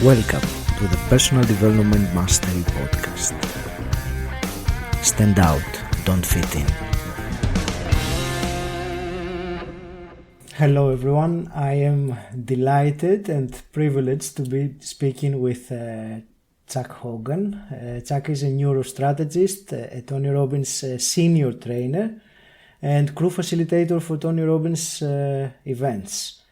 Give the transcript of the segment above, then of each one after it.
Welcome to the Personal Development Mastery Podcast. Stand out, don't fit in. Hello everyone, I am delighted and privileged to be speaking with Chuck Hogan. Chuck is a neurostrategist, a Tony Robbins senior trainer and crew facilitator for Tony Robbins events.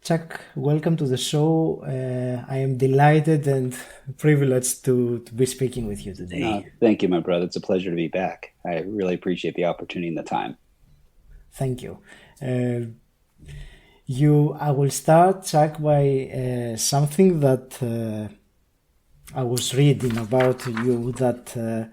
Chuck, welcome to the show. I am delighted and privileged to be speaking with you today. Thank you, my brother. It's a pleasure to be back. I really appreciate the opportunity and the time. Thank you. I will start, Chuck, by something that I was reading about you, that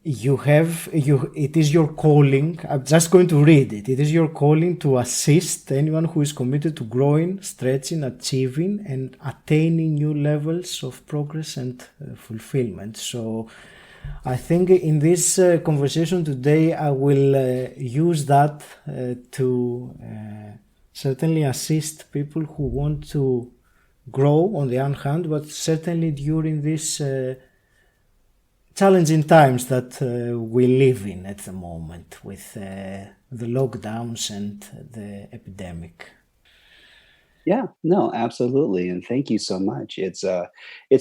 it is your calling. I'm just going to read it. It is your calling to assist anyone who is committed to growing, stretching, achieving, and attaining new levels of progress and fulfillment. So I think in this conversation today, I will use that to certainly assist people who want to grow on the one hand, but certainly during this challenging times that we live in at the moment with the lockdowns and the epidemic. Yeah, no, absolutely. And thank you so much. It's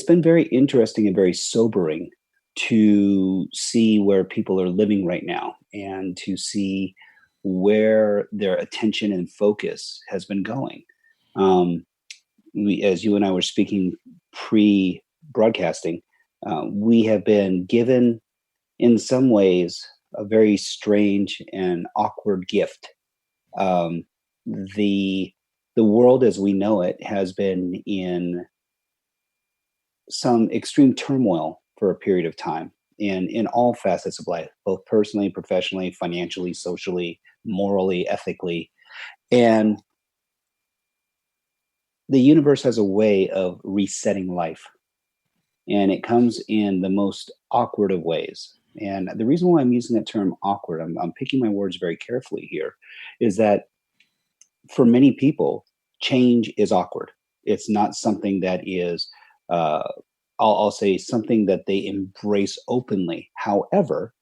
been very interesting and very sobering to see where people are living right now and to see where their attention and focus has been going. As you and I were speaking pre-broadcasting, we have been given, in some ways, a very strange and awkward gift. The world as we know it has been in some extreme turmoil for a period of time, in all facets of life, both personally, professionally, financially, socially, morally, ethically. And the universe has a way of resetting life. And it comes in the most awkward of ways. And the reason why I'm using that term awkward, I'm picking my words very carefully here, is that for many people, change is awkward. It's not something that is, I'll say, something that they embrace openly. However,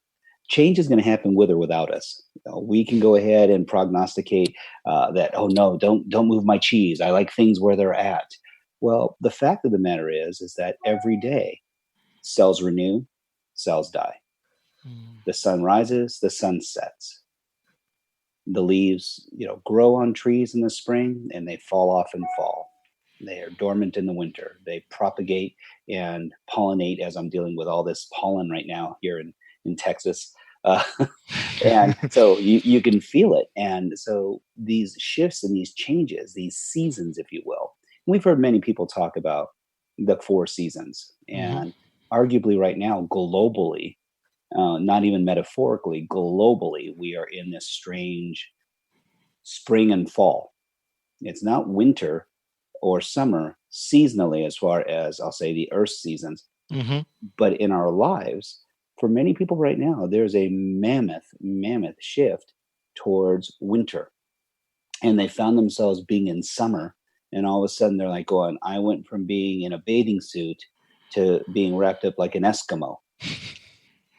change is going to happen with or without us. We can go ahead and prognosticate that, oh no, don't move my cheese. I like things where they're at. Well, the fact of the matter is that every day cells renew, cells die. The sun rises, the sun sets. The leaves, grow on trees in the spring and they fall off in fall. They are dormant in the winter. They propagate and pollinate, as I'm dealing with all this pollen right now here in Texas. And so you can feel it. And so these shifts and these changes, these seasons, if you will, we've heard many people talk about the 4 seasons, and arguably right now, globally, not even metaphorically, globally, we are in this strange spring and fall. It's not winter or summer seasonally, as far as I'll say the earth seasons, but in our lives, for many people right now, there's a mammoth shift towards winter, and they found themselves being in summer. And all of a sudden they're like going, I went from being in a bathing suit to being wrapped up like an Eskimo.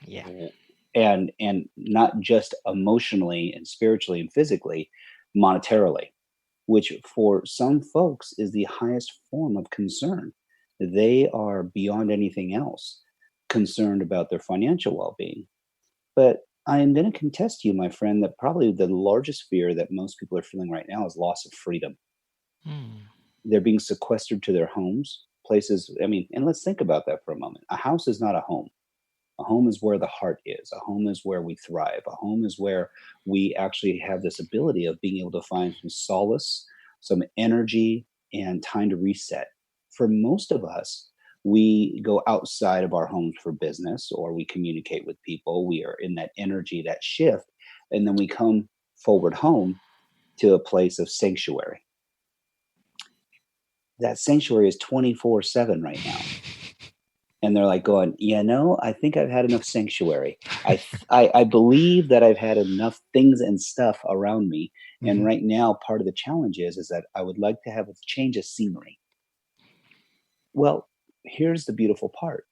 Yeah. And not just emotionally and spiritually and physically, monetarily, which for some folks is the highest form of concern. They are beyond anything else concerned about their financial well-being. But I am going to contest to you, my friend, that probably the largest fear that most people are feeling right now is loss of freedom. They're being sequestered to their homes, places. And let's think about that for a moment. A house is not a home. A home is where the heart is. A home is where we thrive. A home is where we actually have this ability of being able to find some solace, some energy, and time to reset. For most of us, we go outside of our homes for business, or we communicate with people. We are in that energy, that shift, and then we come forward home to a place of sanctuary. That sanctuary is 24/7 right now. And they're like going, I think I've had enough sanctuary. I believe that I've had enough things and stuff around me. And right now, part of the challenge is that I would like to have a change of scenery. Well, here's the beautiful part.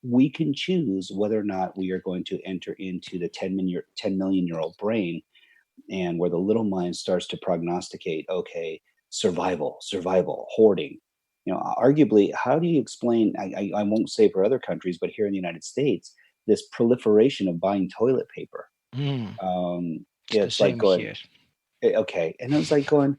We can choose whether or not we are going to enter into the 10 million-year-old brain, and where the little mind starts to prognosticate, okay, survival, survival, hoarding. Arguably, how do you explain? I won't say for other countries, but here in the United States, this proliferation of buying toilet paper. Mm, it's the It's like same going, here. okay, and it was like going,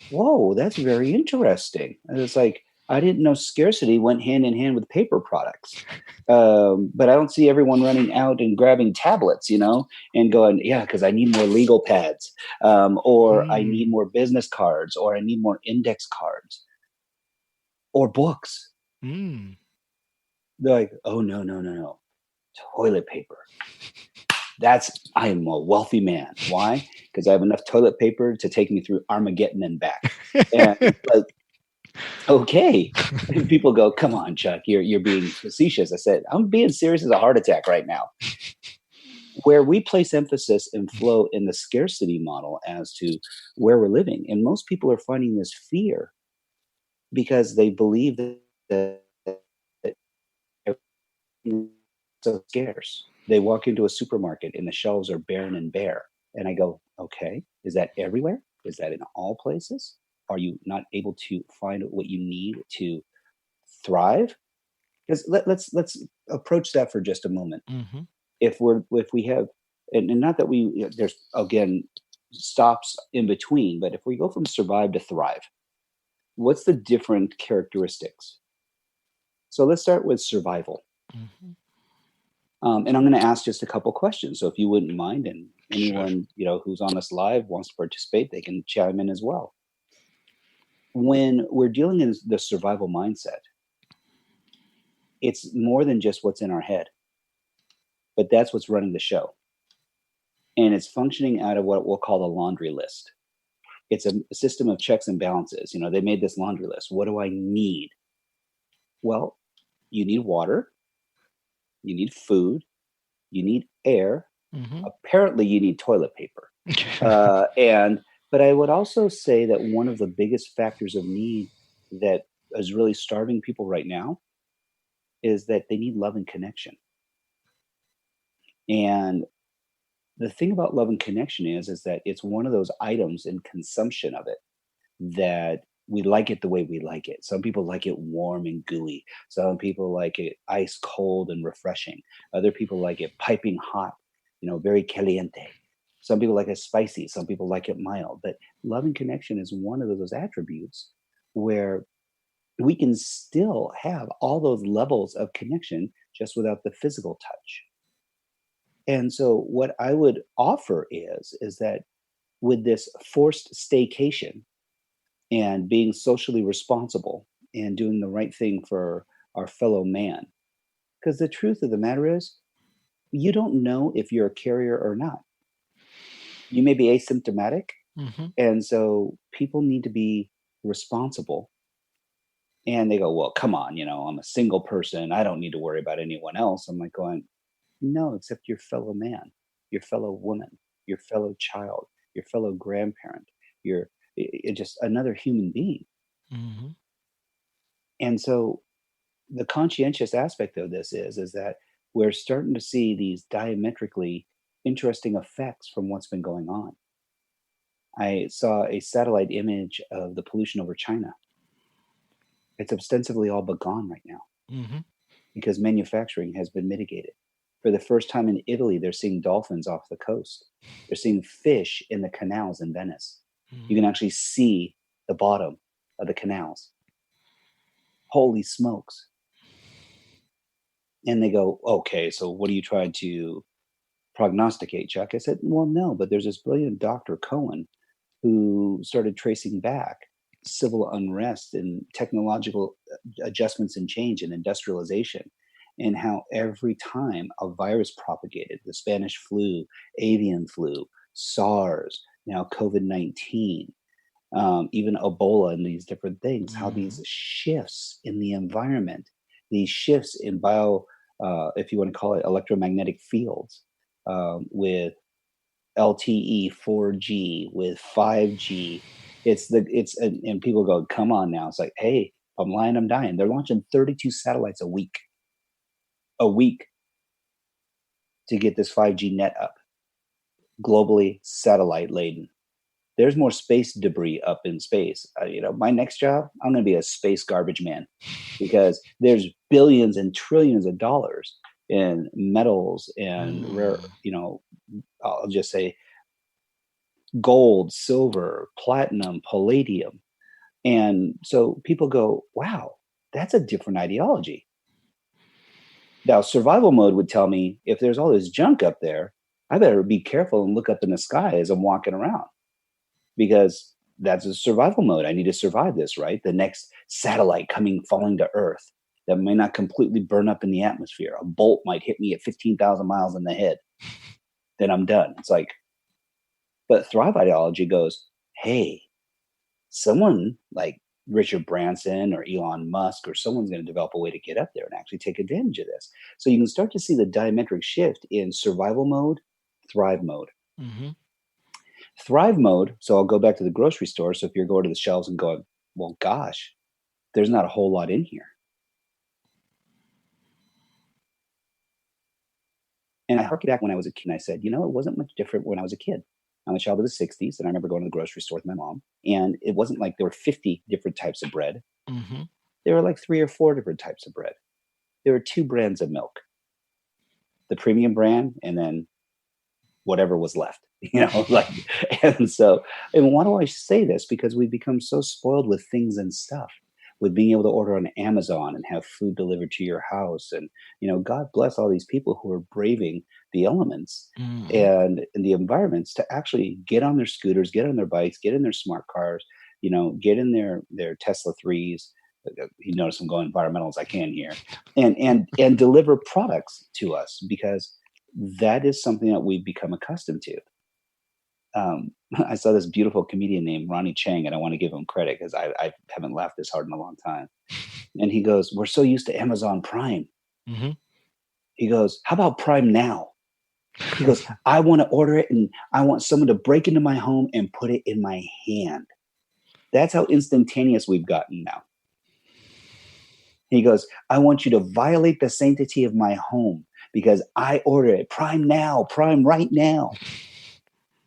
whoa, that's very interesting. And it's like, I didn't know scarcity went hand in hand with paper products. But I don't see everyone running out and grabbing tablets, and going, yeah, because I need more legal pads, or I need Mm, more business cards, or I need more index cards, or books. mm. They're like, oh, no, no, no, no. Toilet paper. I am a wealthy man. Why? Because I have enough toilet paper to take me through Armageddon and back. And it's like, okay. And people go, come on, Chuck, you're being facetious. I said, I'm being serious as a heart attack right now. Where we place emphasis and flow in the scarcity model as to where we're living. And most people are finding this fear because they believe that everything is so scarce. They walk into a supermarket and the shelves are barren and bare. And I go, okay, is that everywhere? Is that in all places? Are you not able to find what you need to thrive? Because let's approach that for just a moment. Mhm. If we have, and not that there's again stops in between, but if we go from survive to thrive, what's the different characteristics? So let's start with survival. Mhm. And I'm going to ask just a couple questions. So if you wouldn't mind, and Sure. anyone who's on this live wants to participate, they can chime in as well. When we're dealing in the survival mindset, it's more than just what's in our head, but that's what's running the show, and it's functioning out of what we'll call the laundry list. It's a system of checks and balances. They made this laundry list. What do I need? Well, you need water, you need food, you need air. Mhm. Apparently, you need toilet paper. And but I would also say that one of the biggest factors of need that is really starving people right now is that they need love and connection. And the thing about love and connection is that it's one of those items in consumption of it that we like it the way we like it. Some people like it warm and gooey. Some people like it ice cold and refreshing. Other people like it piping hot, very caliente. Some people like it spicy. Some people like it mild. But love and connection is one of those attributes where we can still have all those levels of connection just without the physical touch. And so what I would offer is that with this forced staycation, and being socially responsible and doing the right thing for our fellow man. Because the truth of the matter is, you don't know if you're a carrier or not. You may be asymptomatic. Mhm. And so people need to be responsible. And they go, well, come on, I'm a single person. I don't need to worry about anyone else. I'm like going, no, except your fellow man, your fellow woman, your fellow child, your fellow grandparent, your just another human being. Mhm. And so the conscientious aspect of this is that we're starting to see these diametrically interesting effects from what's been going on. I saw a satellite image of the pollution over China. It's ostensibly all but gone right now Mhm. because manufacturing has been mitigated. For the first time in Italy, they're seeing dolphins off the coast. They're seeing fish in the canals in Venice. You Mhm. can actually see the bottom of the canals. Holy smokes. And they go, okay, so what are you trying to prognosticate, Chuck? I said, well, no, but there's this brilliant Dr. Cohen who started tracing back civil unrest and technological adjustments and change and industrialization, and how every time a virus propagated, the Spanish flu, avian flu, SARS, now COVID 19, even Ebola, and these different things, how these Mhm. shifts in the environment, these shifts in if you want to call it electromagnetic fields, with LTE 4G, with 5G. And people go, come on now. It's like, hey, I'm lying, I'm dying. They're launching 32 satellites a week to get this 5G net up, globally satellite laden. There's more space debris up in space. My next job, I'm going to be a space garbage man, because there's billions and trillions of dollars in metals and rare, I'll just say gold, silver, platinum, palladium. And so people go, wow, that's a different ideology. Now, survival mode would tell me, if there's all this junk up there, I better be careful and look up in the sky as I'm walking around, because that's a survival mode. I need to survive this, right? The next satellite falling to Earth that may not completely burn up in the atmosphere. A bolt might hit me at 15,000 miles in the head. Then I'm done. It's like, but Thrive ideology goes, hey, someone like Richard Branson or Elon Musk or someone's going to develop a way to get up there and actually take advantage of this. So you can start to see the diametric shift in survival mode, thrive mode. Mm-hmm. Thrive mode, so I'll go back to the grocery store. So if you're going to the shelves and going, well, gosh, there's not a whole lot in here. And I harken back when I was a kid, and I said, it wasn't much different when I was a kid. I'm a child of the 60s, and I remember going to the grocery store with my mom. And it wasn't like there were 50 different types of bread. Mm-hmm. There were like 3 or 4 different types of bread. There were 2 brands of milk, the premium brand, and then whatever was left, and why do I say this? Because we've become so spoiled with things and stuff, with being able to order on Amazon and have food delivered to your house. And, God bless all these people who are braving the elements and the environments to actually get on their scooters, get on their bikes, get in their smart cars, get in their Tesla 3s. You notice I'm going environmental as I can here, and deliver products to us, because that is something that we've become accustomed to. I saw this beautiful comedian named Ronnie Chang, and I want to give him credit because I haven't laughed this hard in a long time. And he goes, we're so used to Amazon Prime. Mm-hmm. He goes, how about Prime Now? He goes, I want to order it, and I want someone to break into my home and put it in my hand. That's how instantaneous we've gotten now. He goes, I want you to violate the sanctity of my home because I order it. Prime Now, Prime right now.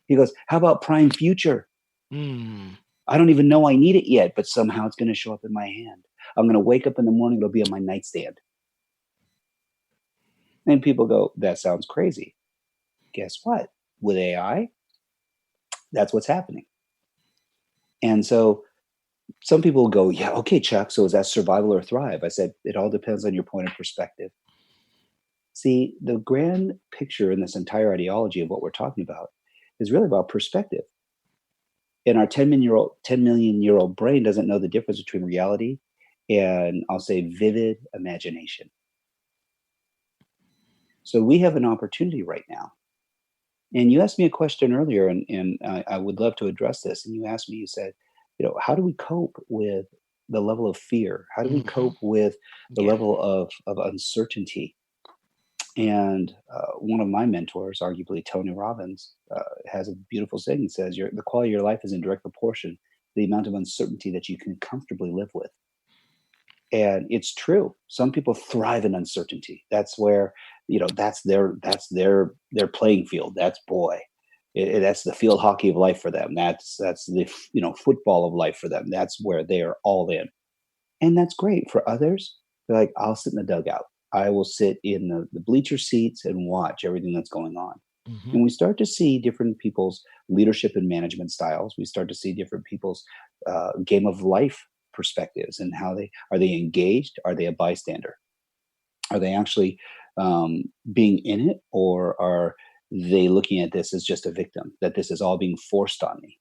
He goes, how about Prime Future? I don't even know I need it yet, but somehow it's going to show up in my hand. I'm going to wake up in the morning, it'll be on my nightstand. And people go, that sounds crazy. Guess what? With AI, that's what's happening. And so some people will go, yeah, okay, Chuck, so is that survival or thrive? I said, it all depends on your point of perspective. See, the grand picture in this entire ideology of what we're talking about is really about perspective. And our 10 million year old brain doesn't know the difference between reality and, I'll say, vivid imagination. So we have an opportunity right now. And you asked me a question earlier, and I would love to address this. And you asked me, you said, how do we cope with the level of fear? How do we cope with the level of uncertainty? And one of my mentors, arguably Tony Robbins, has a beautiful saying. He says, the quality of your life is in direct proportion to the amount of uncertainty that you can comfortably live with. And it's true. Some people thrive in uncertainty. That's where, that's their playing field. That's that's the field hockey of life for them. That's the, football of life for them. That's where they are all in. And that's great. For others, they're like, I'll sit in the dugout. I will sit in the bleacher seats and watch everything that's going on. Mm-hmm. And we start to see different people's leadership and management styles. We start to see different people's game of life perspectives and how are they engaged? Are they a bystander? Are they actually being in it, or are they looking at this as just a victim, that this is all being forced on me?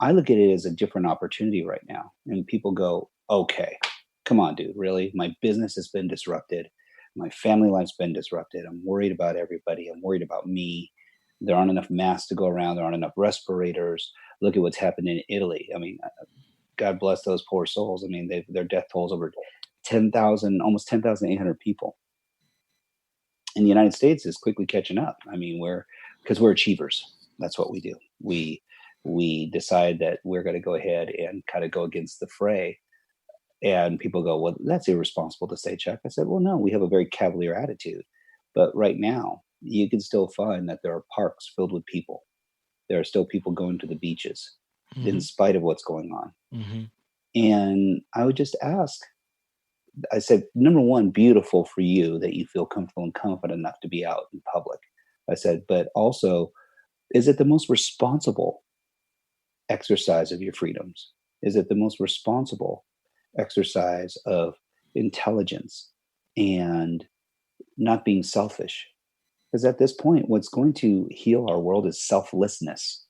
I look at it as a different opportunity right now. And people go, okay, come on, dude, really? My business has been disrupted. My family life's been disrupted. I'm worried about everybody. I'm worried about me. There aren't enough masks to go around. There aren't enough respirators. Look at what's happened in Italy. I mean, God bless those poor souls. I mean, their death tolls over 10,000, almost 10,800 people. And the United States is quickly catching up. I mean, because we're achievers. That's what we do. We decide that we're going to go ahead and kind of go against the fray. And people go, well, that's irresponsible to say, Chuck. I said, well, no, we have a very cavalier attitude. But right now, you can still find that there are parks filled with people. There are still people going to the beaches in Mhm. spite of what's going on. Mhm. And I would just ask, I said, number one, beautiful for you that you feel comfortable and confident enough to be out in public. I said, but also, is it the most responsible exercise of your freedoms? Is it the most responsible exercise of intelligence and not being selfish? Because at this point, what's going to heal our world is selflessness.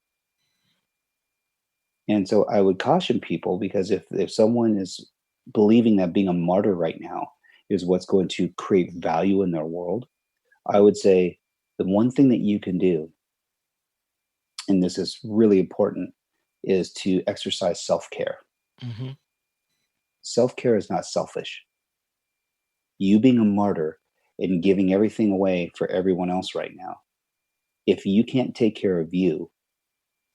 And so I would caution people, because if someone is believing that being a martyr right now is what's going to create value in their world, I would say the one thing that you can do, and this is really important, is to exercise self care. Mhm. Self care is not selfish. You being a martyr and giving everything away for everyone else right now, if you can't take care of you,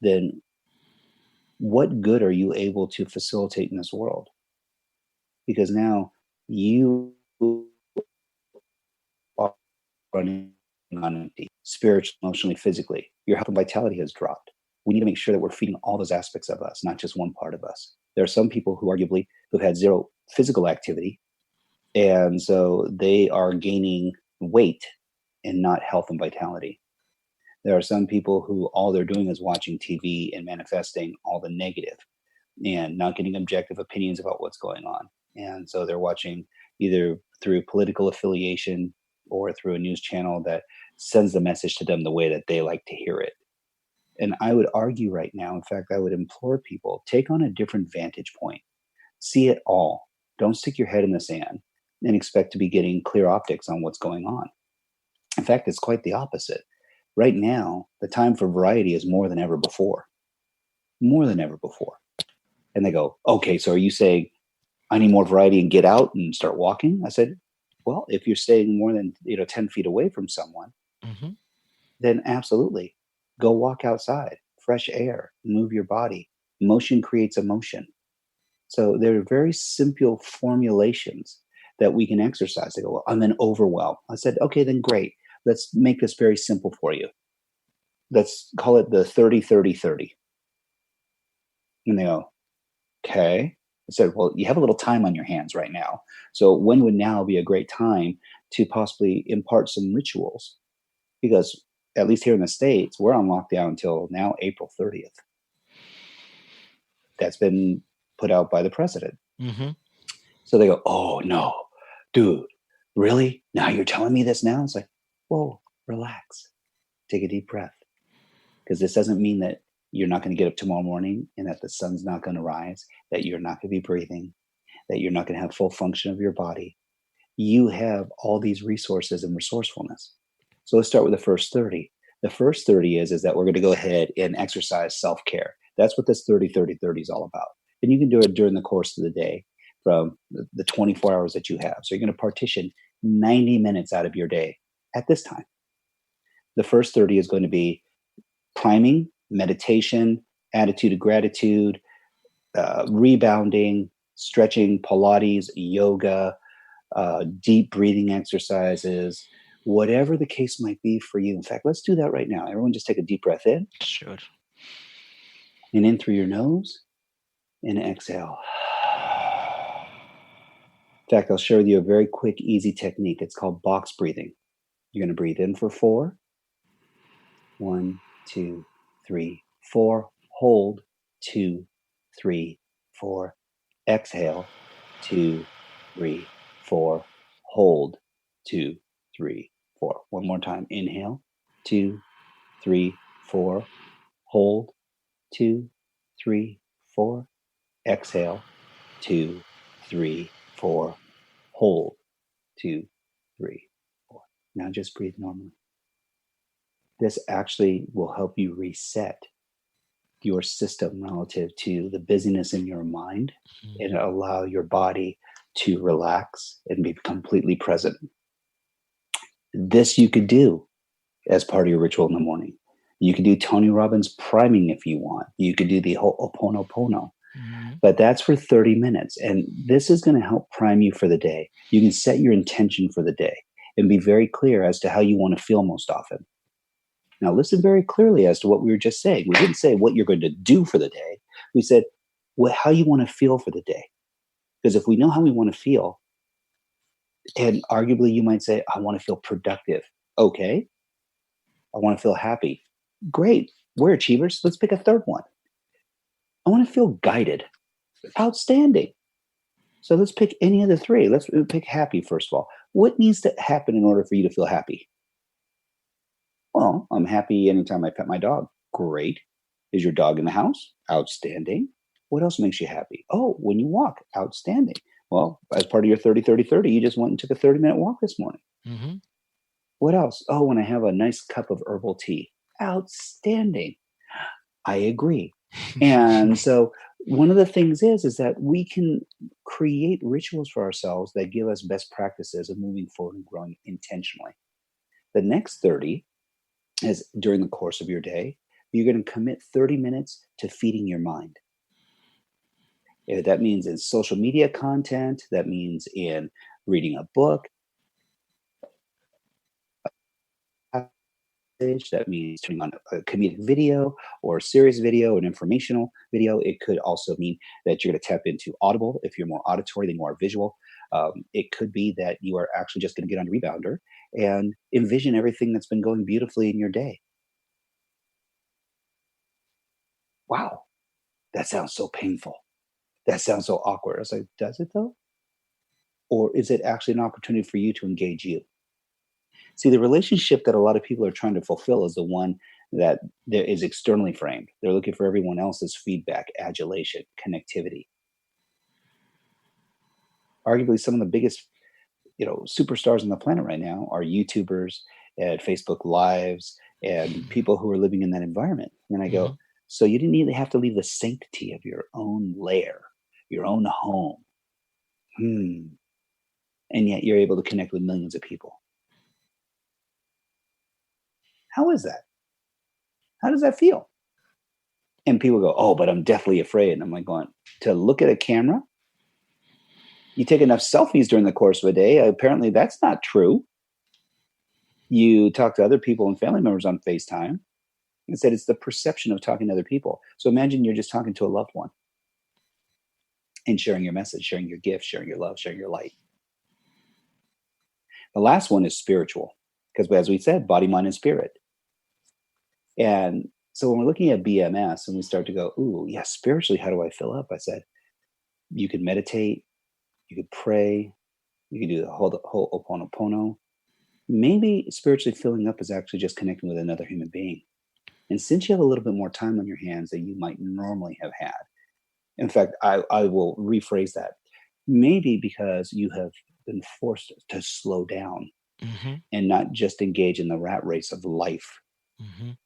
then what good are you able to facilitate in this world? Because now you are running on empty, spiritually, emotionally, physically. Your health and vitality has dropped. We need to make sure that we're feeding all those aspects of us, not just one part of us. There are some people who arguably who've had zero physical activity, and so they are gaining weight and not health and vitality. There are some people who all they're doing is watching TV and manifesting all the negative and not getting objective opinions about what's going on. And so they're watching either through political affiliation or through a news channel that sends the message to them the way that they like to hear it. And I would argue right now, in fact, I would implore people, take on a different vantage point, see it all. Don't stick your head in the sand and expect to be getting clear optics on what's going on. In fact, it's quite the opposite. Right now, the time for variety is more than ever before. More than ever before. And they go, okay, so are you saying I need more variety and get out and start walking? I said, well, if you're staying more than 10 feet away from someone, Mhm. then absolutely go walk outside, fresh air, move your body. Motion creates emotion. So there are very simple formulations that we can exercise. They go, well, I'm in overwhelm. I said, okay, then great. Let's make this very simple for you. Let's call it the 30-30-30. And they go, okay. I said, well, you have a little time on your hands right now. So when would now be a great time to possibly impart some rituals? Because at least here in the States, we're on lockdown until now, April 30th. That's been put out by the president. Mhm. So they go, oh no, dude, really? Now you're telling me this now? It's like, whoa, relax. Take a deep breath. Because this doesn't mean that you're not going to get up tomorrow morning and that the sun's not going to rise, that you're not going to be breathing, that you're not going to have full function of your body. You have all these resources and resourcefulness. So let's start with the first 30. The first 30 is that we're going to go ahead and exercise self-care. That's what this 30-30-30 is all about. And you can do it during the course of the day from the 24 hours that you have. So you're going to partition 90 minutes out of your day at this time. The first 30 is going to be priming, meditation, attitude of gratitude, rebounding, stretching, Pilates, yoga, deep breathing exercises, whatever the case might be for you. In fact, let's do that right now. Everyone just take a deep breath in Sure. and in through your nose and exhale. In fact, I'll share with you a very quick, easy technique. It's called box breathing. You're going to breathe in for 4. 1, 2, 3, 4. Hold. 2, 3, 4. Exhale. 2, 3, 4. Hold. 2, 3, 4. One more time. Inhale. 2, 3, 4. Hold. 2, 3, 4. Exhale. 2, 3, 4. Hold. 2, 3, 4. Now just breathe normally. This actually will help you reset your system relative to the busyness in your mind and allow your body to relax and be completely present. This you could do as part of your ritual in the morning. You could do Tony Robbins priming if you want. You could do the Ho'oponopono. Mhm. But that's for 30 minutes. And this is going to help prime you for the day. You can set your intention for the day and be very clear as to how you want to feel most often. Now, listen very clearly as to what we were just saying. We didn't say what you're going to do for the day. We said how you want to feel for the day. Because if we know how we want to feel, and arguably you might say, I want to feel productive. Okay. I want to feel happy. Great. We're achievers. Let's pick a third one. I want to feel guided. Outstanding. So let's pick any of the three. Let's pick happy first of all. What needs to happen in order for you to feel happy? Well, I'm happy anytime I pet my dog. Great. Is your dog in the house? Outstanding. What else makes you happy? Oh, when you walk. Outstanding. Well, as part of your 30-30-30, you just went and took a 30-minute walk this morning. Mhm. What else? Oh, when I have a nice cup of herbal tea. Outstanding. I agree. And so one of the things is that we can create rituals for ourselves that give us best practices of moving forward and growing intentionally. The next 30 is during the course of your day, you're going to commit 30 minutes to feeding your mind. That means in social media content, that means in reading a book, that means turning on a comedic video or a serious video, an informational video. It could also mean that you're going to tap into Audible if you're more auditory than you are visual. It could be that you are actually just going to get on Rebounder and envision everything that's been going beautifully in your day. Wow, that sounds so painful. That sounds so awkward. I was like, does it though? Or is it actually an opportunity for you to engage you? See, the relationship that a lot of people are trying to fulfill is the one that there is externally framed. They're looking for everyone else's feedback, adulation, connectivity. Arguably, some of the biggest, superstars on the planet right now are YouTubers and Facebook Lives and people who are living in that environment. And I go, Mhm. so you didn't even have to leave the sanctity of your own lair, your own home. And yet you're able to connect with millions of people. How is that? How does that feel? And people go, oh, but I'm deathly afraid. And I'm like going, to look at a camera? You take enough selfies during the course of a day. Apparently, that's not true. You talk to other people and family members on FaceTime and said it's the perception of talking to other people. So imagine you're just talking to a loved one and sharing your message, sharing your gift, sharing your love, sharing your light. The last one is spiritual, because as we said, body, mind, and spirit. And so when we're looking at BMS and we start to go, ooh, yeah, spiritually, how do I fill up? I said, you could meditate, you could pray, you could do the whole Ho'oponopono. Maybe spiritually filling up is actually just connecting with another human being. And since you have a little bit more time on your hands than you might normally have had, in fact, I will rephrase that. Maybe because you have been forced to slow down Mhm. and not just engage in the rat race of life, Mhm.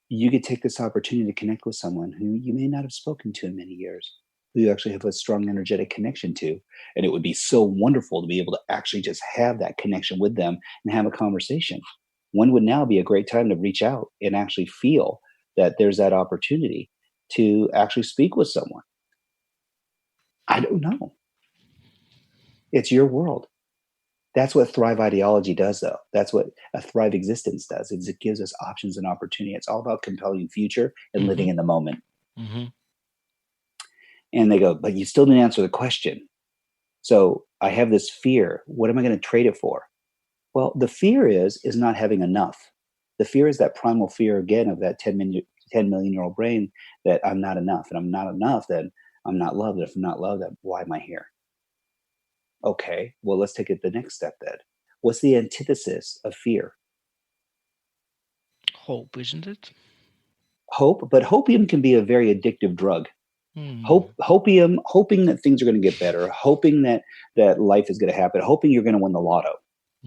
you could take this opportunity to connect with someone who you may not have spoken to in many years, who you actually have a strong energetic connection to. And it would be so wonderful to be able to actually just have that connection with them and have a conversation. When would now be a great time to reach out and actually feel that there's that opportunity to actually speak with someone? I don't know. It's your world. That's what Thrive Ideology does, though. That's what a Thrive existence does. Is it gives us options and opportunity. It's all about compelling future and living Mhm. in the moment. Mhm. And they go, but you still didn't answer the question. So I have this fear. What am I going to trade it for? Well, the fear is not having enough. The fear is that primal fear again of that 10 million-year-old brain that I'm not enough. And I'm not enough, then I'm not loved. If I'm not loved, then why am I here? Okay, well, let's take it the next step then. What's the antithesis of fear? Hope, isn't it? Hope, but hopium can be a very addictive drug. Hmm. Hoping that things are going to get better, hoping that life is going to happen, hoping you're going to win the lotto,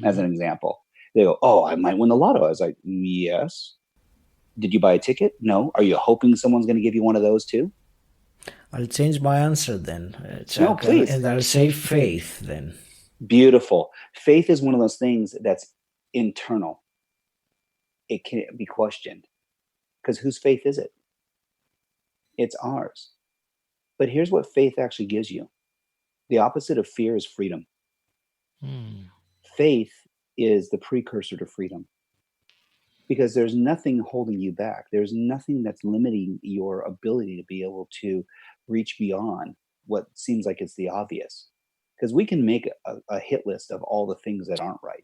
as Mhm. an example. They go, "Oh, I might win the lotto." I was like, "Yes." Did you buy a ticket? No. Are you hoping someone's going to give you one of those too? I'll change my answer then, No, Chuck, please. and I'll say faith then. Beautiful. Faith is one of those things that's internal. It can't be questioned because whose faith is it? It's ours. But here's what faith actually gives you. The opposite of fear is freedom. Faith is the precursor to freedom, because there's nothing holding you back. There's nothing that's limiting your ability to be able to reach beyond what seems like it's the obvious. Because we can make a hit list of all the things that aren't right.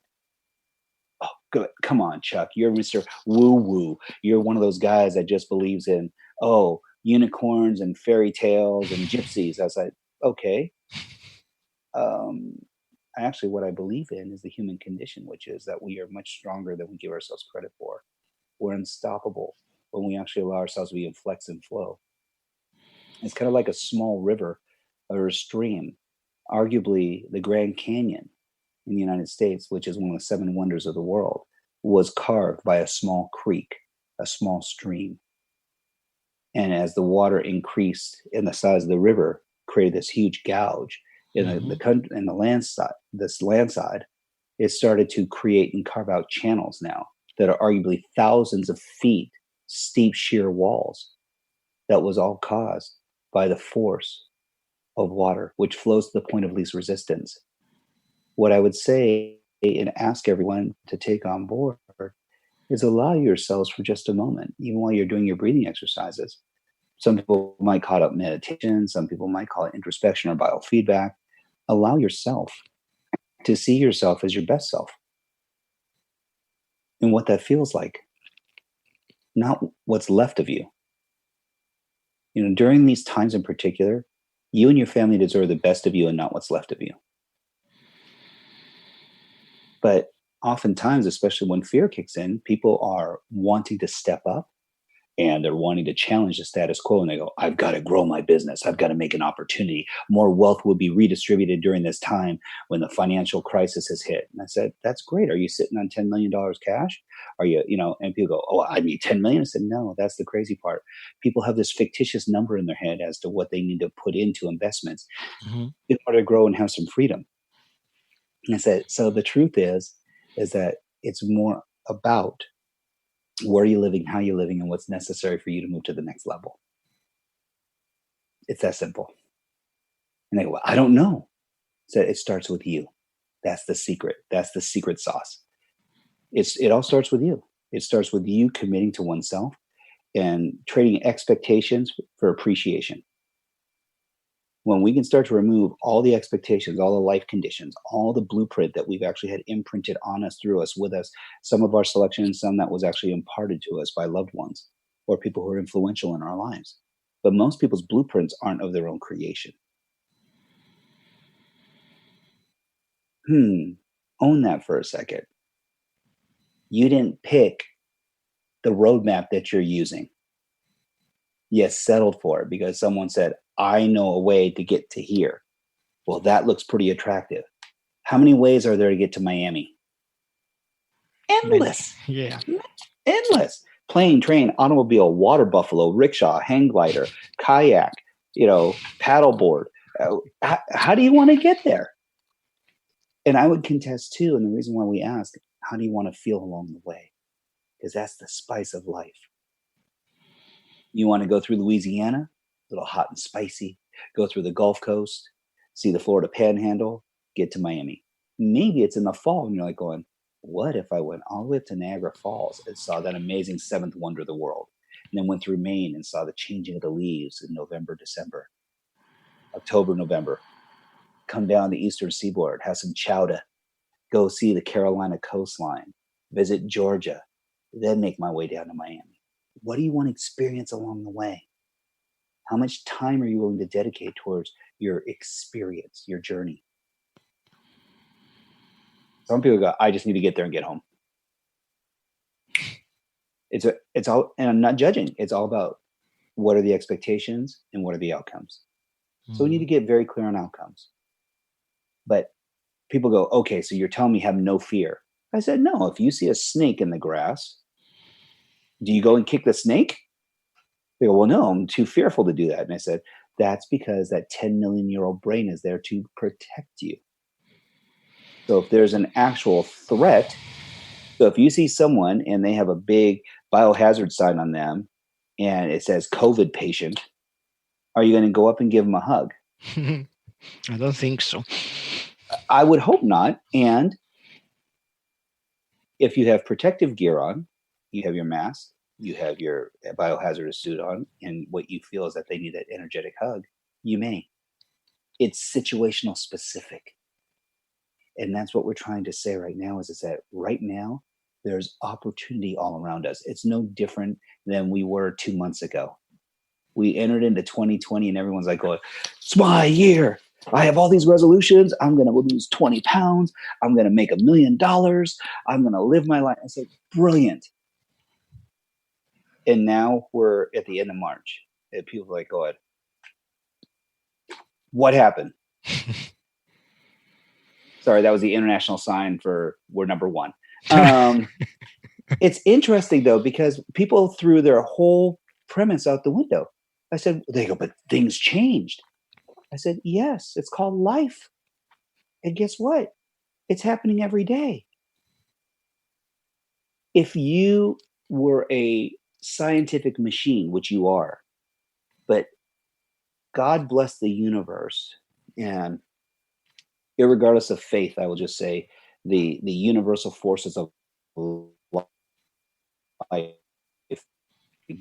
Oh, good. Come on, Chuck. You're Mr. Woo Woo. You're one of those guys that just believes in, unicorns and fairy tales and gypsies. I was like, okay. Actually, what I believe in is the human condition, which is that we are much stronger than we give ourselves credit for. We're unstoppable when we actually allow ourselves to be in flex and flow. It's kind of like a small river or a stream. Arguably, the Grand Canyon in the United States, which is one of the 7 wonders of the world, was carved by a small creek, a small stream. And as the water increased in the size of the river, created this huge gouge in the country, in the landside, it started to create and carve out channels now that are arguably thousands of feet steep sheer walls. That was all caused by the force of water, which flows to the point of least resistance. What I would say and ask everyone to take on board is allow yourselves for just a moment, even while you're doing your breathing exercises. Some people might call it meditation. Some people might call it introspection or biofeedback. Allow yourself to see yourself as your best self and what that feels like, not what's left of you. During these times in particular, you and your family deserve the best of you and not what's left of you. But oftentimes, especially when fear kicks in, people are wanting to step up and they're wanting to challenge the status quo. And they go, I've got to grow my business. I've got to make an opportunity. More wealth will be redistributed during this time when the financial crisis has hit. And I said, that's great. Are you sitting on $10 million cash? Are you, and people go, oh, I need 10 million. I said, no, that's the crazy part. People have this fictitious number in their head as to what they need to put into investments in order to grow and have some freedom. And I said, so the truth is that it's more about where are you living, how you're living, and what's necessary for you to move to the next level. It's that simple. And they go, well, I don't know. So it starts with you. That's the secret. That's the secret sauce. It all starts with you. It starts with you committing to oneself and trading expectations for appreciation. When we can start to remove all the expectations, all the life conditions, all the blueprint that we've actually had imprinted on us, through us, with us, some of our selection and some that was actually imparted to us by loved ones or people who are influential in our lives. But most people's blueprints aren't of their own creation. Own that for a second. You didn't pick the roadmap that you're using. You settled for it because someone said, I know a way to get to here. Well, that looks pretty attractive. How many ways are there to get to Miami? Endless. Yeah. Endless. Plane, train, automobile, water buffalo, rickshaw, hang glider, kayak, paddleboard. How do you want to get there? And I would contest too. And the reason why we ask, how do you want to feel along the way? Because that's the spice of life. You want to go through Louisiana? A little hot and spicy, go through the Gulf Coast, see the Florida Panhandle, get to Miami. Maybe it's in the fall and you're like going, what if I went all the way up to Niagara Falls and saw that amazing 7th wonder of the world, and then went through Maine and saw the changing of the leaves in November, December, October, November, come down the eastern seaboard, have some chowder, go see the Carolina coastline, visit Georgia, then make my way down to Miami. What do you want to experience along the way? How much time are you willing to dedicate towards your experience, your journey? Some people go, I just need to get there and get home. It's all, and I'm not judging. It's all about what are the expectations and what are the outcomes. So we need to get very clear on outcomes. But people go, okay, so you're telling me have no fear. I said, no, if you see a snake in the grass, do you go and kick the snake? They go, well, no, I'm too fearful to do that. And I said, that's because that 10 million-year-old brain is there to protect you. So if there's an actual threat, so if you see someone and they have a big biohazard sign on them and it says COVID patient, Are you going to go up and give them a hug? I don't think so. I would hope not. And if you have protective gear on, you have your mask, you have your biohazardous suit on, and what you feel is that they need that energetic hug, you may. It's situational specific. And that's what we're trying to say right now is that right now, there's opportunity all around us. It's no different than we were 2 months ago. We entered into 2020 and everyone's like, going, it's my year. I have all these resolutions. I'm going to lose 20 pounds. I'm going to make $1 million. I'm going to live my life. I said, brilliant. And now we're at the end of March. And people are like, go ahead. What happened? Sorry, that was the international sign for we're number one. It's interesting, though, because people threw their whole premise out the window. I said, they go, but things changed. I said, yes, it's called life. And guess what? It's happening every day. If you were a scientific machine, which you are, but God bless the universe, and irregardless of faith, I will just say the universal forces of life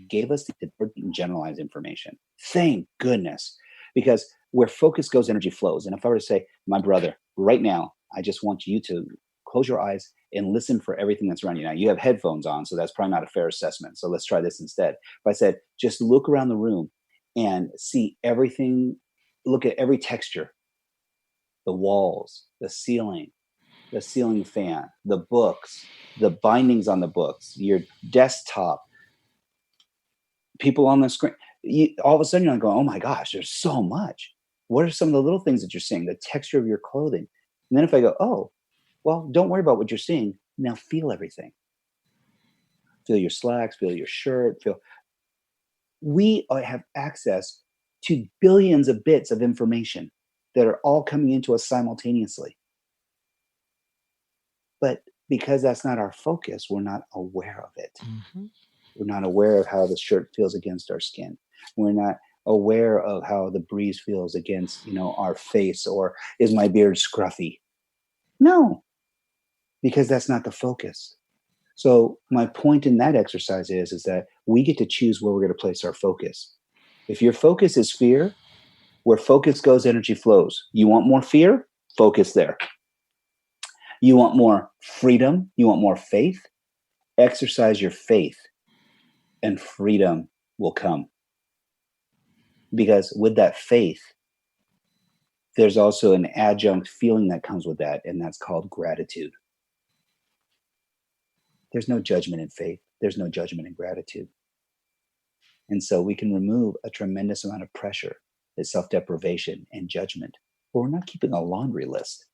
gave us the generalized information. Thank goodness. Because where focus goes, energy flows. And if I were to say, my brother, right now, I just want you to close your eyes and listen for everything that's around you. Now, you have headphones on, so that's probably not a fair assessment. So let's try this instead. If I said, just look around the room and see everything, look at every texture, the walls, the ceiling fan, the books, the bindings on the books, your desktop, people on the screen. All of a sudden you're going, oh my gosh, there's so much. What are some of the little things that you're seeing? The texture of your clothing. And then if I go, oh, well, don't worry about what you're seeing. Now feel everything. Feel your slacks, feel your shirt, we have access to billions of bits of information that are all coming into us simultaneously. But because that's not our focus, we're not aware of it. Mm-hmm. We're not aware of how the shirt feels against our skin. We're not aware of how the breeze feels against, our face, or is my beard scruffy? No, because that's not the focus. So my point in that exercise is that we get to choose where we're going to place our focus. If your focus is fear, where focus goes, energy flows. You want more fear? Focus there. You want more freedom? You want more faith? Exercise your faith, and freedom will come. Because with that faith, there's also an adjunct feeling that comes with that, and that's called gratitude. There's no judgment in faith. There's no judgment in gratitude. And so we can remove a tremendous amount of pressure, that self-deprivation and judgment, but we're not keeping a laundry list.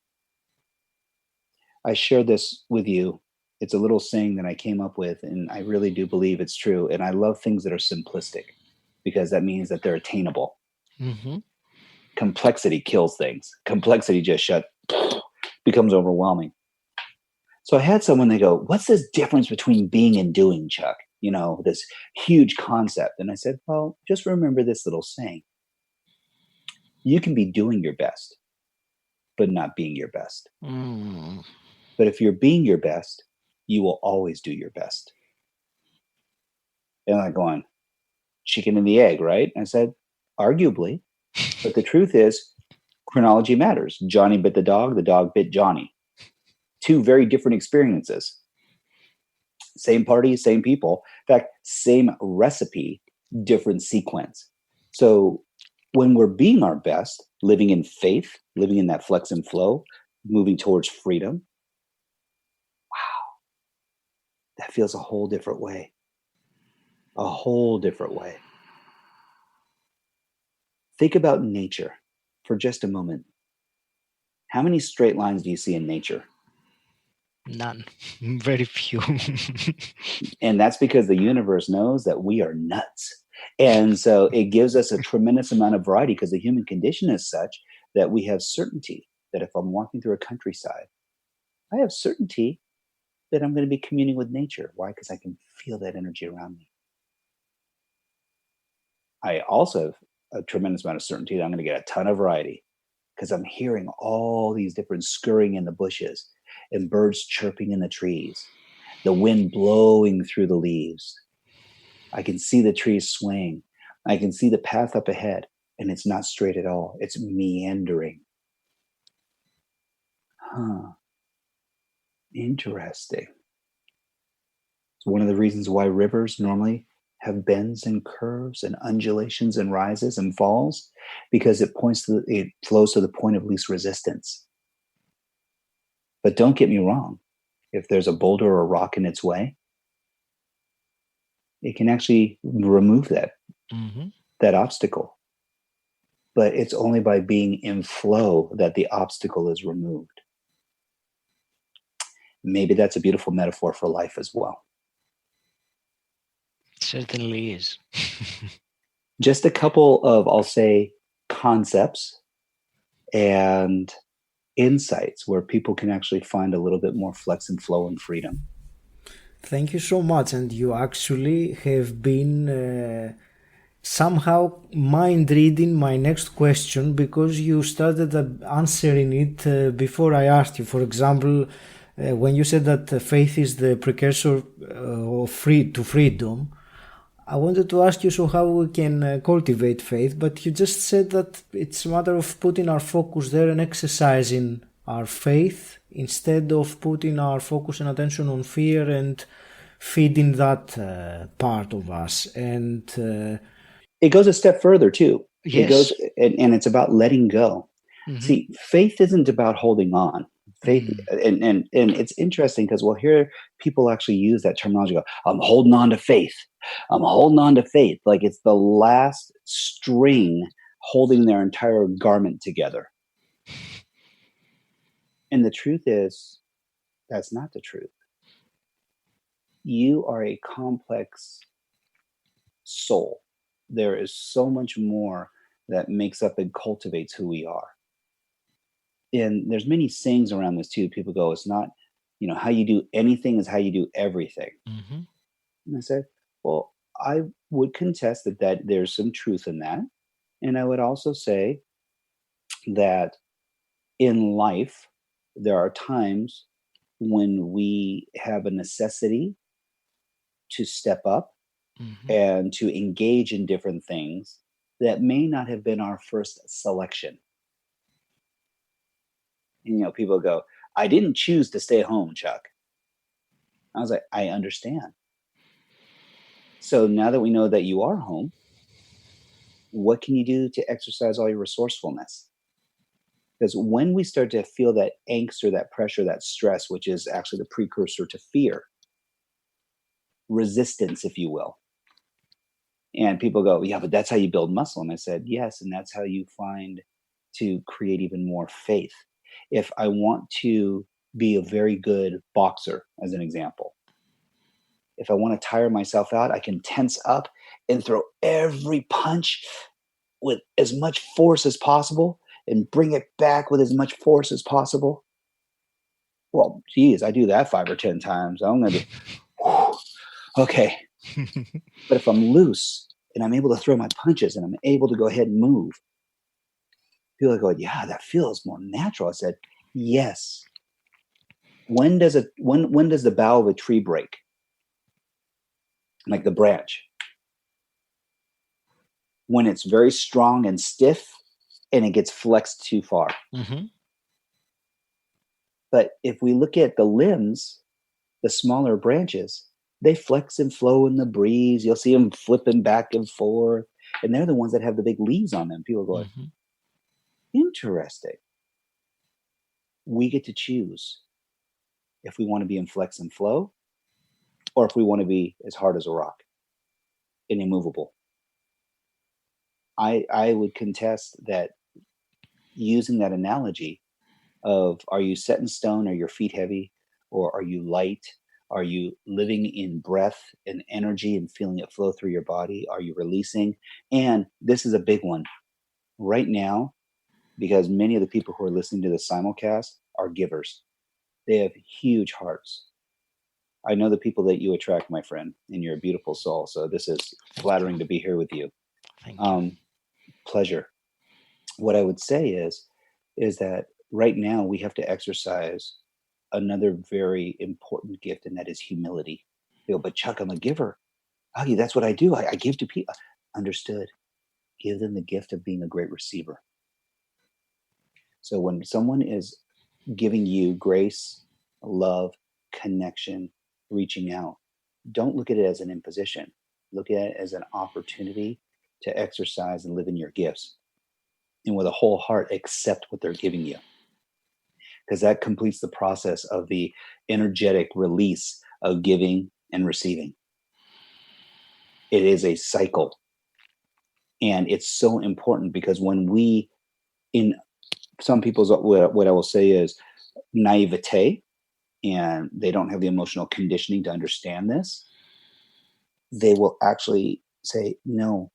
I share this with you. It's a little saying that I came up with, and I really do believe it's true. And I love things that are simplistic, because that means that they're attainable. Mm-hmm. Complexity kills things. Complexity just becomes overwhelming. So I had someone, they go, what's this difference between being and doing, Chuck? This huge concept. And I said, well, just remember this little saying. You can be doing your best, but not being your best. Mm. But if you're being your best, you will always do your best. And I'm going, chicken and the egg, right? And I said, arguably. But the truth is, chronology matters. Johnny bit the dog bit Johnny. Two very different experiences. Same party, same people. In fact, same recipe, different sequence. So when we're being our best, living in faith, living in that flex and flow, moving towards freedom, wow, that feels a whole different way. A whole different way. Think about nature for just a moment. How many straight lines do you see in nature? None. Very few. And that's because the universe knows that we are nuts. And so it gives us a tremendous amount of variety, because the human condition is such that we have certainty that if I'm walking through a countryside, I have certainty that I'm going to be communing with nature. Why? Because I can feel that energy around me. I also have a tremendous amount of certainty that I'm going to get a ton of variety because I'm hearing all these different scurrying in the bushes and birds chirping in the trees, the wind blowing through the leaves. I can see the trees swaying. I can see the path up ahead, and it's not straight at all. It's meandering. Interesting. It's one of the reasons why rivers normally have bends and curves and undulations and rises and falls, because it flows to the point of least resistance. But don't get me wrong. If there's a boulder or a rock in its way, it can actually remove that obstacle. But it's only by being in flow that the obstacle is removed. Maybe that's a beautiful metaphor for life as well. Certainly is. Just a couple of, I'll say, concepts and insights where people can actually find a little bit more flex and flow and freedom. Thank you so much. And you actually have been somehow mind reading my next question, because you started answering it before I asked you. For example, when you said that faith is the precursor of freedom, I wanted to ask you, so how we can cultivate faith, but you just said that it's a matter of putting our focus there and exercising our faith instead of putting our focus and attention on fear and feeding that part of us. And it goes a step further too. Yes. It goes, and it's about letting go. See, faith isn't about holding on. Faith, and it's interesting because we'll hear people actually use that terminology. Go, I'm holding on to faith. I'm holding on to faith, like it's the last string holding their entire garment together. And the truth is, that's not the truth. You are a complex soul. There is so much more that makes up and cultivates who we are. And there's many sayings around this too. People go, it's not, how you do anything is how you do everything. And I said, well, I would contest that there's some truth in that. And I would also say that in life, there are times when we have a necessity to step up and to engage in different things that may not have been our first selection. And, people go, I didn't choose to stay home, Chuck. I was like, I understand. So now that we know that you are home, what can you do to exercise all your resourcefulness? Because when we start to feel that angst or that pressure, that stress, which is actually the precursor to fear, resistance, if you will. And people go, yeah, but that's how you build muscle. And I said, yes. And that's how you find to create even more faith. If I want to be a very good boxer, as an example, if I want to tire myself out, I can tense up and throw every punch with as much force as possible and bring it back with as much force as possible. Well, geez, I do that 5 or 10 times. I'm going to be, okay. But if I'm loose and I'm able to throw my punches and I'm able to go ahead and move, people are going, yeah, that feels more natural. I said, yes. When does the bough of a tree break? Like the branch. When it's very strong and stiff and it gets flexed too far. But if we look at the limbs, the smaller branches, they flex and flow in the breeze. You'll see them flipping back and forth. And they're the ones that have the big leaves on them. People go, interesting. We get to choose if we want to be in flex and flow or if we want to be as hard as a rock and immovable. I would contest that using that analogy of, are you set in stone? Are your feet heavy? Or are you light? Are you living in breath and energy and feeling it flow through your body? Are you releasing? And this is a big one right now, because many of the people who are listening to the simulcast are givers. They have huge hearts. I know the people that you attract, my friend, and you're a beautiful soul. So this is flattering to be here with you. Thank you. pleasure. What I would say is that right now we have to exercise another very important gift, and that is humility. You know, but Chuck, I'm a giver. Augie, that's what I do. I give to people. Understood. Give them the gift of being a great receiver. So when someone is giving you grace, love, connection, reaching out, don't look at it as an imposition. Look at it as an opportunity to exercise and live in your gifts. And with a whole heart, accept what they're giving you. Because that completes the process of the energetic release of giving and receiving. It is a cycle. And it's so important because when we, in some people's, what I will say is naivete, and they don't have the emotional conditioning to understand this, they will actually say, no,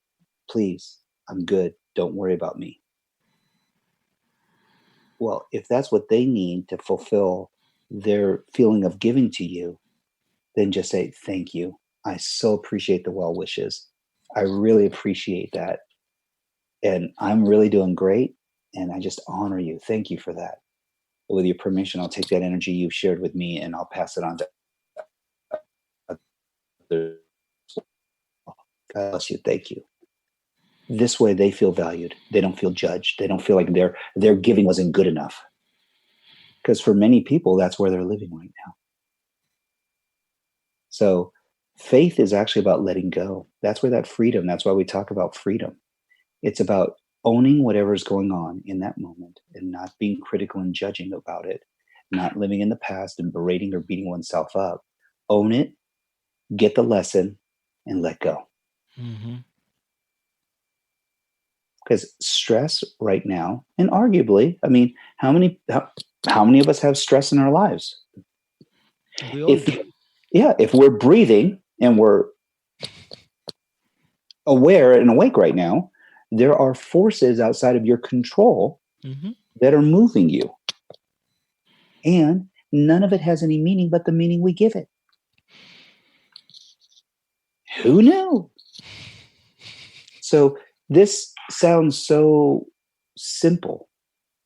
please, I'm good. Don't worry about me. Well, if that's what they need to fulfill their feeling of giving to you, then just say, thank you. I so appreciate the well wishes. I really appreciate that. And I'm really doing great. And I just honor you. Thank you for that. With your permission, I'll take that energy you've shared with me and I'll pass it on to others. God bless you. Thank you. This way they feel valued. They don't feel judged. They don't feel like their giving wasn't good enough. Because for many people, that's where they're living right now. So faith is actually about letting go. That's where that freedom, that's why we talk about freedom. It's about owning whatever's going on in that moment and not being critical and judging about it, not living in the past and berating or beating oneself up. Own it, get the lesson, and let go. Because stress right now, and arguably, I mean, how many of us have stress in our lives? We all do. If we're breathing and we're aware and awake right now, there are forces outside of your control that are moving you. And none of it has any meaning but the meaning we give it. Who knew? So this sounds so simple,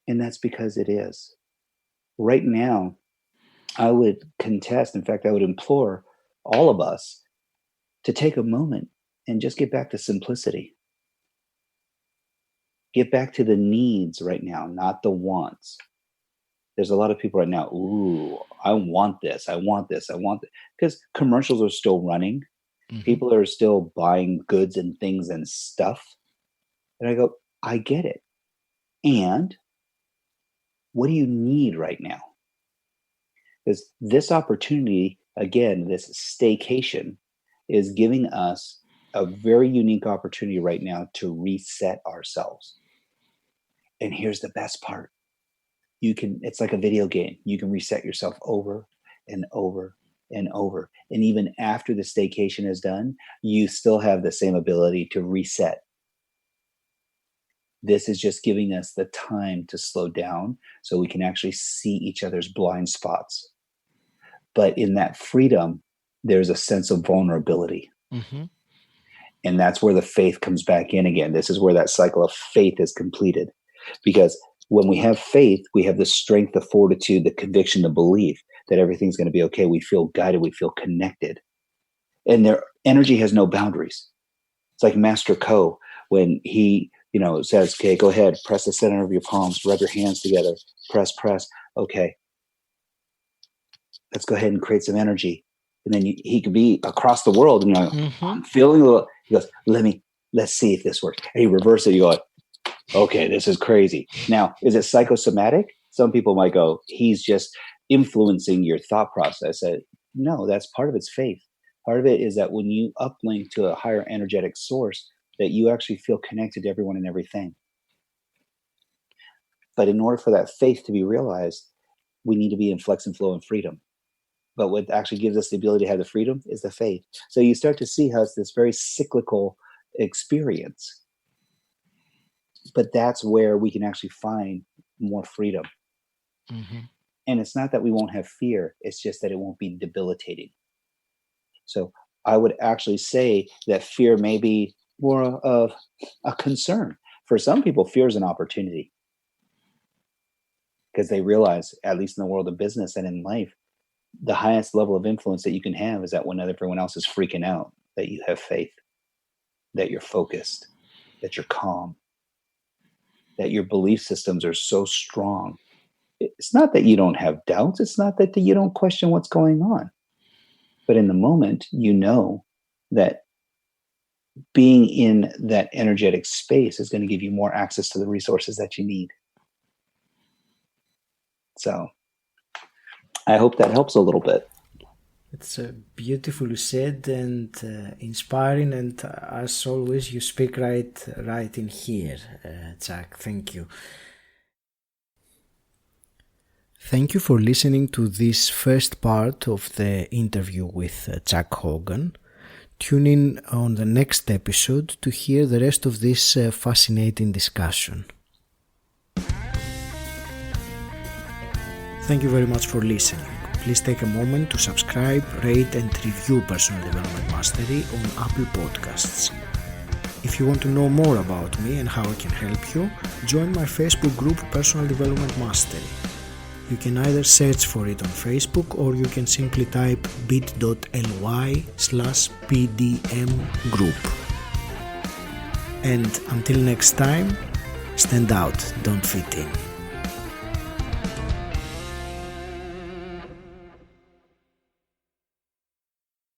and that's because it is. Right now, I would contest, in fact, I would implore all of us to take a moment and just get back to simplicity. Get back to the needs right now, not the wants. There's a lot of people right now, ooh, I want this, I want this, I want this. Because commercials are still running. People are still buying goods and things and stuff. And I go, I get it. And what do you need right now? Because this opportunity, again, this staycation, is giving us a very unique opportunity right now to reset ourselves. And here's the best part. It's like a video game. You can reset yourself over and over and over. And even after the staycation is done, you still have the same ability to reset. This is just giving us the time to slow down so we can actually see each other's blind spots. But in that freedom, there's a sense of vulnerability. And that's where the faith comes back in again. This is where that cycle of faith is completed. Because when we have faith, we have the strength, the fortitude, the conviction, the belief that everything's going to be okay. We feel guided. We feel connected. And their energy has no boundaries. It's like Master Ko when he, says, okay, go ahead, press the center of your palms, rub your hands together, press. Okay. Let's go ahead and create some energy. And then he could be across the world and I'm feeling a little, he goes, let's see if this works. And he reverses it. You go, okay, this is crazy. Now, is it psychosomatic? Some people might go, he's just influencing your thought process. No, that's part of it's faith. Part of it is that when you uplink to a higher energetic source, that you actually feel connected to everyone and everything. But in order for that faith to be realized, we need to be in flex and flow and freedom. But what actually gives us the ability to have the freedom is the faith. So you start to see how it's this very cyclical experience. But that's where we can actually find more freedom. And it's not that we won't have fear. It's just that it won't be debilitating. So I would actually say that fear may be more of a concern For some people, fear is an opportunity because they realize, at least in the world of business and in life, the highest level of influence that you can have is that when everyone else is freaking out, that you have faith, that you're focused, that you're calm, that your belief systems are so strong. It's not that you don't have doubts. It's not that you don't question what's going on. But in the moment, you know that being in that energetic space is going to give you more access to the resources that you need. So I hope that helps a little bit. It's beautifully said and inspiring, and as always, you speak right in here, Jack. Thank you. Thank you for listening to this first part of the interview with Jack Hogan. Tune in on the next episode to hear the rest of this fascinating discussion. Thank you very much for listening. Please take a moment to subscribe, rate and review Personal Development Mastery on Apple Podcasts. If you want to know more about me and how I can help you, join my Facebook group Personal Development Mastery. You can either search for it on Facebook or you can simply type bit.ly/PDM group. And until next time, stand out, don't fit in.